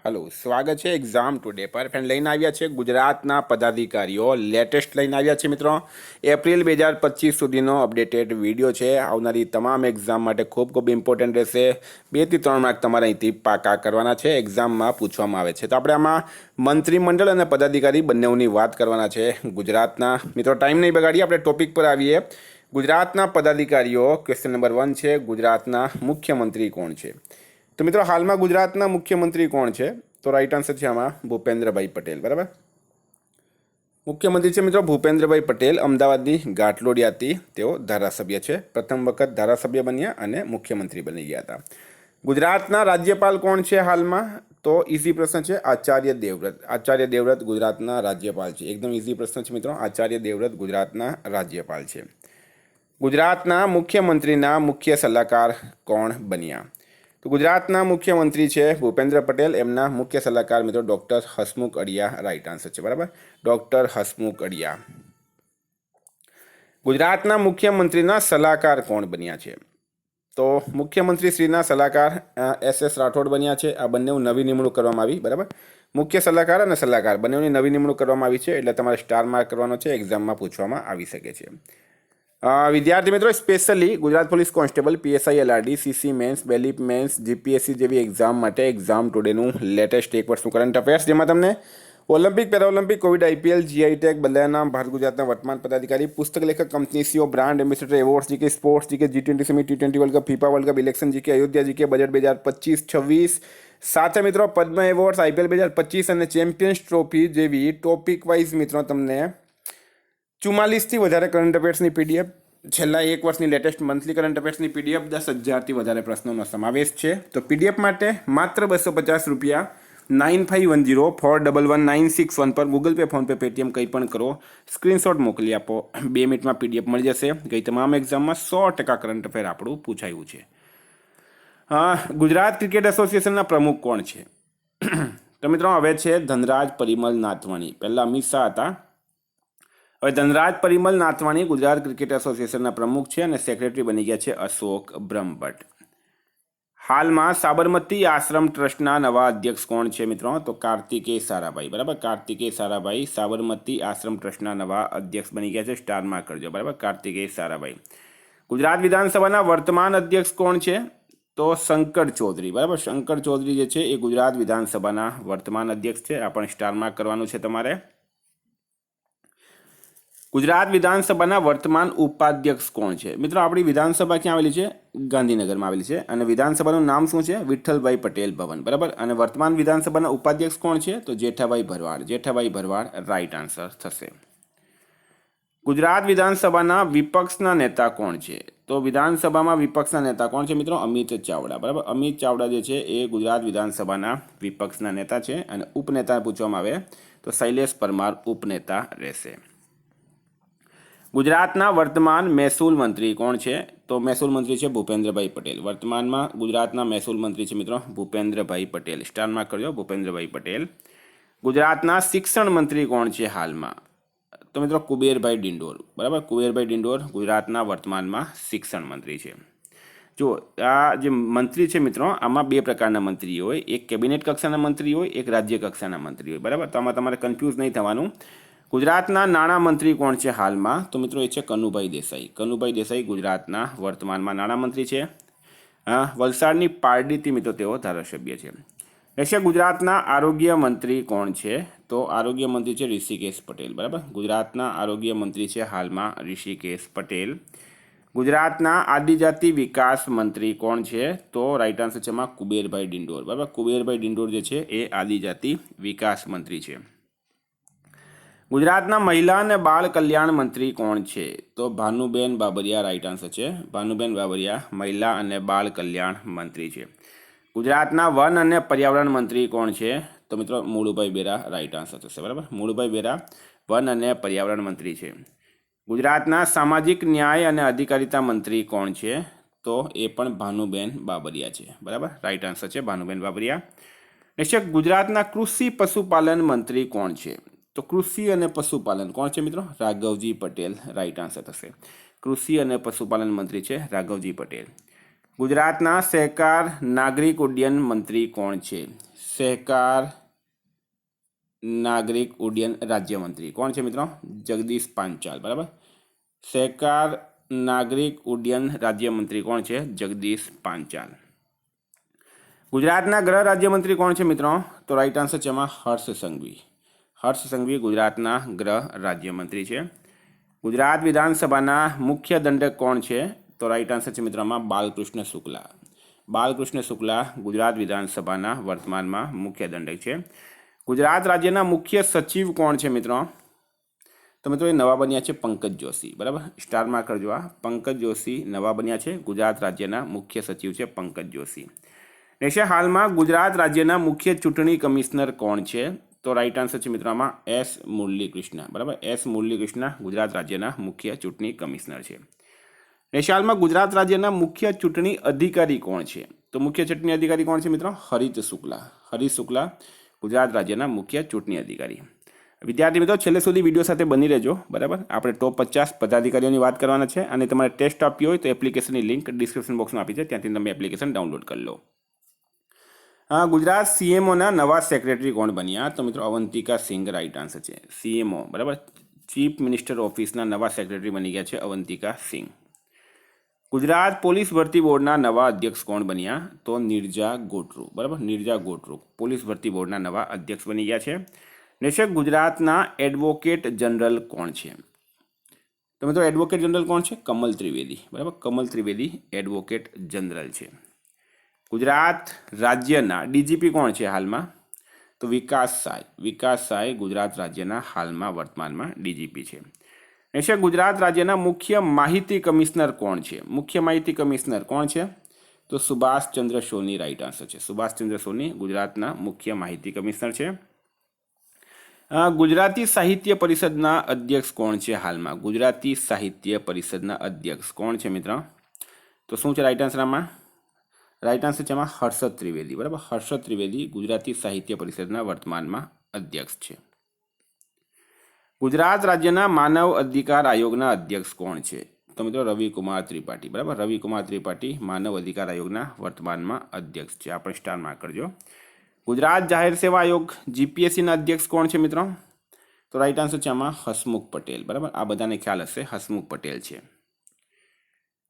Hello स्वागत है exam today पर फ्रेंड लઈને આવ્યા છે ગુજરાતના પદાધિકારીઓ લેટેસ્ટ લઈને આવ્યા છે મિત્રો એપ્રિલ 2025 સુધીનો અપડેટેડ વિડિયો છે આવનારી તમામ એક્ઝામ માટે ખૂબ ખૂબ ઇમ્પોર્ટન્ટ રહેશે 2 થી 3 માર્ક તમારે અહીંથી પાકા કરવાના છે એક્ઝામમાં પૂછવામાં આવે છે તો આપણે આમાં મંત્રીમંડળ અને પદાધિકારી બંનેની વાત કરવાના છે ગુજરાતના મિત્રો ટાઈમ નહીં બગાડીએ આપણે ટોપિક પર આવીએ ગુજરાતના પદાધિકારીઓ ક્વેશ્ચન નંબર 1 છે ગુજરાતના મુખ્યમંત્રી કોણ છે तो मित्रों हाल में गुजरात मुख्यमंत्री कौन है तो राइट आंसर है आम भूपेन्द्रभाई पटेल बराबर मुख्यमंत्री है मित्रों भूपेन्द्रभाई पटेल अमदावादनी घाटलोडियाथी तेओ धारासभ्य है प्रथम वखत धारासभ्य बन्या अने मुख्यमंत्री बनी गया था गुजरातना राज्यपाल कौन है हाल में तो इजी प्रश्न है आचार्य देवव्रत गुजरातना राज्यपाल है एकदम इजी प्रश्न है मित्रों आचार्य देवव्रत गुजरातना राज्यपाल है गुजरातना मुख्यमंत्रीना मुख्य सलाहकार कौन बन्या तो गुजरातना मुख्यमंत्री है भूपेन्द्र पटेल एमना मुख्य सलाहकार मित्रों डॉक्टर हसमुख अडिया राइट आंसर है बराबर डॉक्टर हसमुख अडिया गुजरातना मुख्यमंत्रीना सलाहकार कोण बन्या है तो मुख्यमंत्री श्रीना सलाहकार एस राठौड़ बन्या है आ बंने नवी निमणूक करवामां आवी बराबर मुख्य सलाहकार और सलाहकार बंने नवी निमणूक करवामां आवी छे एटले तमारे स्टार मार्क करवानो छे एक्जाम में पूछवामां आवी शके छे विद्यार्थी मित्रों specially Gujarat police constable PSI LRD CC mains बेलीप मेन्स जीपीएससी जेवी एक्जाम माटे एक्जाम टुडेनु लेटेस्ट एक वर्षनु करंट अफेर्स जेमां तमने Olympic Paralympic covid IPL GI tag बदलायाना भारत गुजरातना वर्तमान पदाधिकारी पुस्तक लेखक company CEO brand ambassador awards GK sports GK G20 semi T20 world cup FIFA world cup election GK Ayodhya GK budget 2025-26 साथ मित्रों पद्म एवॉर्ड्स आईपीएल 2025 और चेम्पियंस ट्रॉफी जेवी टॉपिक वाइज मित्रों तमने 44 થી વધારે કરંટ અફેર્સની પીડીએફ છેલ્લા એક વર્ષની લેટેસ્ટ મંથલી કરંટ અફેર્સની પીડીએફ 10,000 થી વધારે પ્રશ્નોનો સમાવેશ છે તો પીડીએફ માટે માત્ર 250 રૂપિયા 9510411961 પર Google pay phone pay Paytm કંઈ પણ કરો સ્ક્રીનશોટ મોકલી આપો 2 મિનિટમાં પીડીએફ મળી જશે ગઈ તમામ એક્ઝામમાં 100% કરંટ અફેર આપણું પૂછાયું છે ગુજરાત ક્રિકેટ એસોસિએશનના પ્રમુખ કોણ છે તો મિત્રો હવે છે ધનરાજ પરિમલ નાથવાણી પહેલા અમિત શાહ હતા હવે ધનરાજ પરિમલ નાથવાણી गुजरात क्रिकेट एसोसिएशन प्रमुख है और सेक्रेटरी बनी गया है अशोक ब्रह्मभट्ट हाल में साबरमती आश्रम ट्रस्टना नवा अध्यक्ष कौन है मित्रों तो कार्तिकेय साराभाई बराबर कार्तिकेय साराभाई साबरमती आश्रम ट्रस्टना नवा अध्यक्ष बनी गया है स्टार मार्क करजो बराबर कार्तिकेय साराभाई गुजरात विधानसभा वर्तमान अध्यक्ष कौन है तो शंकर चौधरी बराबर शंकर चौधरी जो है गुजरात विधानसभा वर्तमान अध्यक्ष है आपण स्टार मार्क करवानुं छे तमारे गुजरात विधानसभा वर्तमान उपाध्यक्ष कौन है मित्रों अपनी विधानसभा क्या आवेली है गांधीनगर में आवेली है और विधानसभा नाम शू है विठ्ठलभाई पटेल भवन बराबर और वर्तमान विधानसभा उपाध्यक्ष कौन है तो जेठाभाई भरवाड़ राइट आंसर थशे गुजरात विधानसभा विपक्षना नेता कौन है तो विधानसभा में विपक्षना नेता कौन है मित्रों अमित चावड़ा बराबर अमित चावड़ा जो है ये गुजरात विधानसभा विपक्षना नेता है और उपनेता पूछवामां आवे तो शैलेष परमार उपनेता रहेशे गुजरातना वर्तमान महसूल मंत्री कौन है तो महसूल मंत्री है भूपेन्द्रभाई पटेल वर्तमान में गुजरातना महसूल मंत्री है मित्रों भूपेन्द्रभाई पटेल स्टार मार्क करजो भूपेन्द्रभाई पटेल गुजरातना शिक्षण मंत्री कौन है हाल में तो मित्रों कुबेरभाई डिंडोर बराबर कुबेरभाई डिंडोर गुजरातना वर्तमान में शिक्षण मंत्री है जो आ जो मंत्री है मित्रों आमा बे प्रकारना मंत्री होय एक केबिनेट कक्षाना मंत्री होय एक राज्य कक्षाना मंत्री होय बराबर तो आमां तमारे कन्फ्यूज नहीं थवानुं गुजरातना नाणां मंत्री कौन है हाल में तो मित्रों ये कनुभाई देसाई गुजरातना वर्तमान में नाणां मंत्री है वलसाडनी पारडीथी मित्रों तेओ धारासभ्य है ऐसे गुजरातना आरोग्य मंत्री कौन है तो आरोग्य मंत्री है ऋषिकेश पटेल बराबर गुजरातना आरोग्य मंत्री है हाल में ऋषिकेश पटेल गुजरातना आदिजाति विकास मंत्री कौन है तो राइट आंसर है कुबेरभाई डिंडोर बराबर कुबेरभाई डिंडोर जो है ये आदिजाति विकास मंत्री है गुजरातना महिला और बाल कल्याण मंत्री कौन है तो भानुबेन बाबरिया राइट आंसर है भानुबेन बाबरिया महिला और बाल कल्याण मंत्री है गुजरातना वन और पर्यावरण मंत्री कौन है तो मित्रों मूळुभाई बेरा राइट आंसर है बराबर मूळुभाई बेरा वन और पर्यावरण मंत्री है गुजरातना सामाजिक न्याय और अधिकारिता मंत्री कौन है तो ये पण भानुबेन बाबरिया है बराबर राइट आंसर है भानुबेन बाबरिया नेक्स्ट गुजरातना कृषि पशुपालन मंत्री कौन है तो कृषि और पशुपालन कौन है मित्रों राघवजी पटेल राइट आंसर थशे कृषि और पशुपालन मंत्री है राघवजी पटेल गुजरातना सहकार नागरिक उड्डयन मंत्री कौन है સહકાર નાગરિક ઉડ્ડયન રાજ્યમંત્રી કોણ છે મિત્રો? જગદીશ પાંચાલ, બરાબર. સહકાર નાગરિક ઉડ્ડયન રાજ્યમંત્રી કોણ છે? જગદીશ પાંચાલ. ગુજરાતના ગૃહ રાજ્યમંત્રી કોણ છે મિત્રો? તો રાઈટ આન્સર છે એમાં હર્ષ સંઘવી. હર્ષ સંઘવી ગુજરાતના ગૃહ રાજ્યમંત્રી છે. ગુજરાત વિધાનસભાના મુખ્ય દંડક કોણ છે? તો રાઈટ આન્સર છે મિત્રોમાં બાલકૃષ્ણ શુક્લા. બાલકૃષ્ણ શુક્લા ગુજરાત વિધાનસભાના વર્તમાનમાં મુખ્ય દંડક છે. ગુજરાત રાજ્યના મુખ્ય સચિવ કોણ છે મિત્રો? તો મિત્રો એ નવા બન્યા છે પંકજ જોશી, બરાબર. સ્ટાર માર્ક કરજો. આ પંકજ જોશી નવા બન્યા છે. ગુજરાત રાજ્યના મુખ્ય સચિવ છે પંકજ જોશી. નેક્સ્ટ, હાલમાં ગુજરાત રાજ્યના મુખ્ય ચૂંટણી કમિશનર કોણ છે? તો રાઈટ આન્સર છે મિત્રોમાં એસ મુરલીકૃષ્ણ, બરાબર. એસ મુરલીકૃષ્ણ ગુજરાત રાજ્યના મુખ્ય ચૂંટણી કમિશનર છે. નેક્સ્ટ, હાલમાં ગુજરાત રાજ્યના મુખ્ય ચૂંટણી અધિકારી કોણ છે? તો મુખ્ય ચૂંટણી અધિકારી કોણ છે મિત્રો? હરિત શુક્લા. હરિત શુક્લા ગુજરાત રાજ્યના મુખ્ય ચૂંટણી અધિકારી. વિદ્યાર્થી મિત્રો, છેલ્લે સુધી વિડીયો સાથે બની રહેજો, બરાબર. આપણે ટોપ 50 પદાધિકારીઓની વાત કરવાના છે અને તમારે ટેસ્ટ આપવી હોય તો એપ્લિકેશનની લિંક ડિસ્ક્રિપ્શન બોક્સમાં આપી છે, ત્યાંથી તમે એપ્લિકેશન ડાઉનલોડ કરી લો. ગુજરાત સીએમઓના નવા સેક્રેટરી કોણ બન્યા? તો મિત્રો અવંતિકા સિંઘ રાઈટ આન્સર છે. સીએમઓ, બરાબર, ચીફ મિનિસ્ટર ઓફિસના નવા સેક્રેટરી બની ગયા છે અવંતિકા સિંઘ. ગુજરાત પોલીસ ભરતી બોર્ડના નવા અધ્યક્ષ કોણ બન્યા? તો નિરજા ગોટરુ, બરાબર. નિરજા ગોટરુ પોલીસ ભરતી બોર્ડના નવા અધ્યક્ષ બની ગયા છે. નેક્સ્ટ, ગુજરાતના એડવોકેટ જનરલ કોણ છે? તો મિત્રો એડવોકેટ જનરલ કોણ છે? કમલ ત્રિવેદી, બરાબર. કમલ ત્રિવેદી એડવોકેટ જનરલ છે. ગુજરાત રાજ્યના ડીજીપી કોણ છે હાલમાં? તો વિકાસ સાય. વિકાસ સાય ગુજરાત રાજ્યના હાલમાં વર્તમાનમાં ડીજીપી છે. નેક્સ્ટ, ગુજરાત રાજ્યના મુખ્ય માહિતી કમિશનર કોણ છે? મુખ્ય માહિતી કમિશનર કોણ છે? તો સુભાષચંદ્ર સોની રાઈટ આન્સર છે. સુભાષચંદ્ર સોની ગુજરાતના મુખ્ય માહિતી કમિશનર છે. ગુજરાતી સાહિત્ય પરિષદના અધ્યક્ષ કોણ છે હાલમાં? ગુજરાતી સાહિત્ય પરિષદના અધ્યક્ષ કોણ છે મિત્ર? તો શું છે રાઈટ આન્સર આમાં? રાઈટ આન્સર છે એમાં હર્ષદ ત્રિવેદી, બરાબર. હર્ષદ ત્રિવેદી ગુજરાતી સાહિત્ય પરિષદના વર્તમાનમાં અધ્યક્ષ છે. ગુજરાત રાજ્યના માનવ અધિકાર આયોગના અધ્યક્ષ કોણ છે? તો મિત્રો રવિકુમાર ત્રિપાઠી, બરાબર. રવિકુમાર ત્રિપાઠી માનવ અધિકાર આયોગના વર્તમાનમાં અધ્યક્ષ છે. આપણે સ્ટાર માર્ક કરજો. ગુજરાત જાહેર સેવા આયોગ જીપીએસસીના અધ્યક્ષ કોણ છે મિત્રો? તો રાઈટ આન્સર છે આમાં હસમુખ પટેલ, બરાબર. આ બધાને ખ્યાલ હશે, હસમુખ પટેલ છે.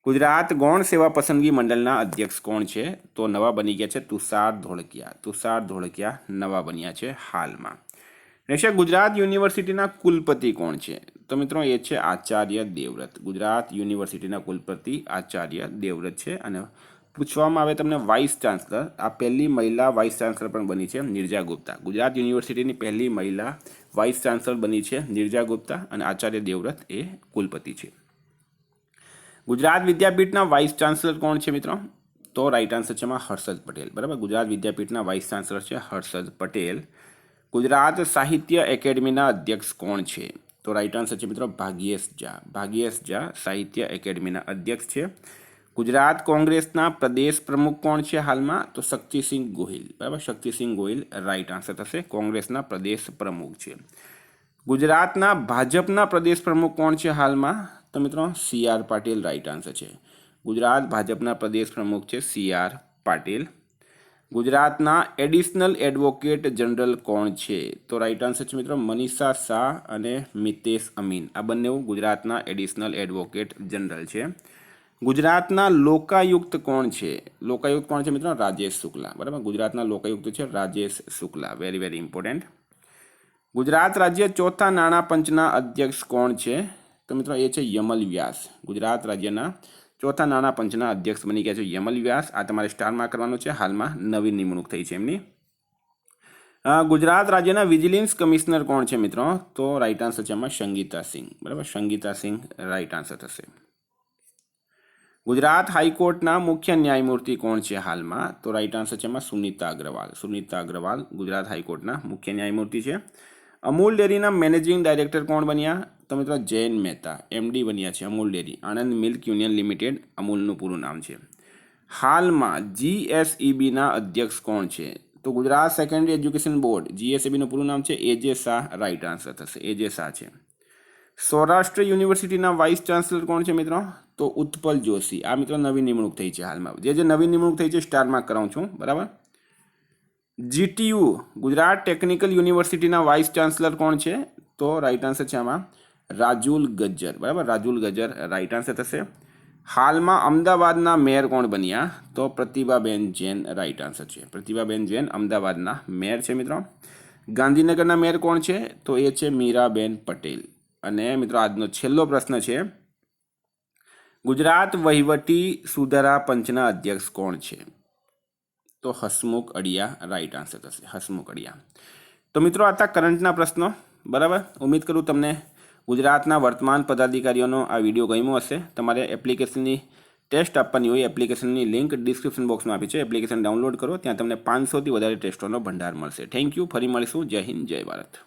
ગુજરાત ગૌણ સેવા પસંદગી મંડળના અધ્યક્ષ કોણ છે? તો નવા બની ગયા છે તુષાર ધોળકિયા. તુષાર ધોળકિયા નવા બન્યા છે હાલમાં. નેક્સ્ટ, ગુજરાત યુનિવર્સિટીના કુલપતિ કોણ છે? તો મિત્રો એ છે આચાર્ય દેવવ્રત. ગુજરાત યુનિવર્સિટીના કુલપતિ આચાર્ય દેવવ્રત છે. અને પૂછવામાં આવે તમને વાઇસ ચાન્સલર, આ પહેલી મહિલા વાઇસ ચાન્સલર પણ બની છે નિર્જા ગુપ્તા. ગુજરાત યુનિવર્સિટીની પહેલી મહિલા વાઇસ ચાન્સલર બની છે નિર્જા ગુપ્તા અને આચાર્ય દેવવ્રત એ કુલપતિ છે. ગુજરાત વિદ્યાપીઠના વાઇસ ચાન્સલર કોણ છે મિત્રો? તો રાઈટ આન્સર છે એમાં હર્ષદ પટેલ, બરાબર. ગુજરાત વિદ્યાપીઠના વાઇસ ચાન્સલર છે હર્ષદ પટેલ. ગુજરાત સાહિત્ય એકેડમીના અધ્યક્ષ કોણ છે? તો રાઈટ આન્સર છે મિત્રો ભાગ્યેશ ઝા. ભાગ્યેશ ઝા સાહિત્ય એકેડમીના અધ્યક્ષ છે. ગુજરાત કોંગ્રેસના પ્રદેશ પ્રમુખ કોણ છે હાલમાં? તો શક્તિસિંહ ગોહિલ, બરાબર. શક્તિસિંહ ગોહિલ રાઈટ આન્સર થશે. કોંગ્રેસના પ્રદેશ પ્રમુખ છે. ગુજરાતના ભાજપના પ્રદેશ પ્રમુખ કોણ છે હાલમાં? તો મિત્રો CR પાટીલ રાઈટ આન્સર છે. ગુજરાત ભાજપના પ્રદેશ પ્રમુખ છે CR પાટીલ. ગુજરાતના એડિશનલ એડવોકેટ જનરલ કોણ છે? તો રાઈટ આન્સર છે મિત્રો મનીષા શાહ અને મિતેશ અમીન. આ બંને ગુજરાતના એડિશનલ એડવોકેટ જનરલ છે. ગુજરાતના લોકાયુક્ત કોણ છે? લોકાયુક્ત કોણ છે મિત્રો? રાજેશ શુક્લા, બરાબર. ગુજરાતના લોકાયુક્ત છે Rajesh Shukla. Very very important. Gujarat રાજ્ય ચોથા નાણાં પંચના અધ્યક્ષ કોણ છે? તો મિત્રો એ છે યમલ વ્યાસ. ગુજરાત રાજ્યના ચોથા નાણાં પંચના અધ્યક્ષ બની ગયા છે યમલ વ્યાસ. આ તમારે સ્ટારમાં કરવાનું છે. હાલમાં નવી નિમણૂક થઈ છે એમની. ગુજરાત રાજ્યના વિજિલન્સ કમિશનર કોણ છે મિત્રો? તો રાઈટ આન્સર છે એમાં સંગીતા સિંહ, બરાબર. સંગીતા સિંહ રાઈટ આન્સર થશે. ગુજરાત હાઈકોર્ટના મુખ્ય ન્યાયમૂર્તિ કોણ છે હાલમાં? તો રાઈટ આન્સર છે એમાં સુનીતા અગ્રવાલ. સુનીતા અગ્રવાલ ગુજરાત હાઈકોર્ટના મુખ્ય ન્યાયમૂર્તિ છે. અમૂલ ડેરીના મેનેજિંગ ડાયરેક્ટર કોણ બન્યા? તો મિત્રો જૈન મહેતા MD બન્યા છે Amul dairy. Anand milk union limited અમૂલનું પૂરું નામ છે. હાલમાં GSEBના અધ્યક્ષ કોણ છે? તો ગુજરાત સેકન્ડરી એજ્યુકેશન બોર્ડ GSEBનું પૂરું નામ છે AJ શાહ રાઈટ આન્સર થશે. AJ શાહ છે. સૌરાષ્ટ્ર યુનિવર્સિટીના વાઇસ ચાન્સલર કોણ છે મિત્રો? તો ઉત્પલ જોશી. આ મિત્રો નવી નિમણૂક થઈ છે હાલમાં. જે નવી નિમણૂક થઈ છે સ્ટાર માર્ક કરાવું છું, બરાબર. જીટીયુ ગુજરાત ટેકનિકલ યુનિવર્સિટીના વાઇસ ચાન્સલર કોણ છે? તો રાઈટ આન્સર છે આમાં રાજુલ ગજ્જર. બરાબર, રાજુલ ગજ્જર રાઈટ આન્સર થશે. હાલમાં અમદાવાદના મેયર કોણ બન્યા? તો પ્રતિભાબેન જૈન રાઈટ આન્સર છે. પ્રતિભાબેન જૈન અમદાવાદના મેયર છે મિત્રો. ગાંધીનગરના મેયર કોણ છે? તો એ છે મીરાબેન પટેલ. અને મિત્રો આજનો છેલ્લો પ્રશ્ન છે, ગુજરાત વહીવટી સુધારા પંચના અધ્યક્ષ કોણ છે? તો હસમુખ અડિયા રાઈટ આન્સર થશે. હસમુખ અડિયા. તો મિત્રો આ હતા કરંટના પ્રશ્નો. બરાબર, ઉમ્મીદ કરું તમને ગુજરાતના વર્તમાન પદાધિકારીઓનો આ વિડીયો ગમ્યો હશે. તમારે એપ્લિકેશનની ટેસ્ટ આપવાની હોય, એપ્લિકેશનની લિંક ડિસ્ક્રિપ્શન બોક્સમાં આપી છે. એપ્લિકેશન ડાઉનલોડ કરો, ત્યાં તમને 500થી વધારે ટેસ્ટોનો ભંડાર મળશે. Thank you. ફરી મળીશું. જય હિન્દ, જય ભારત.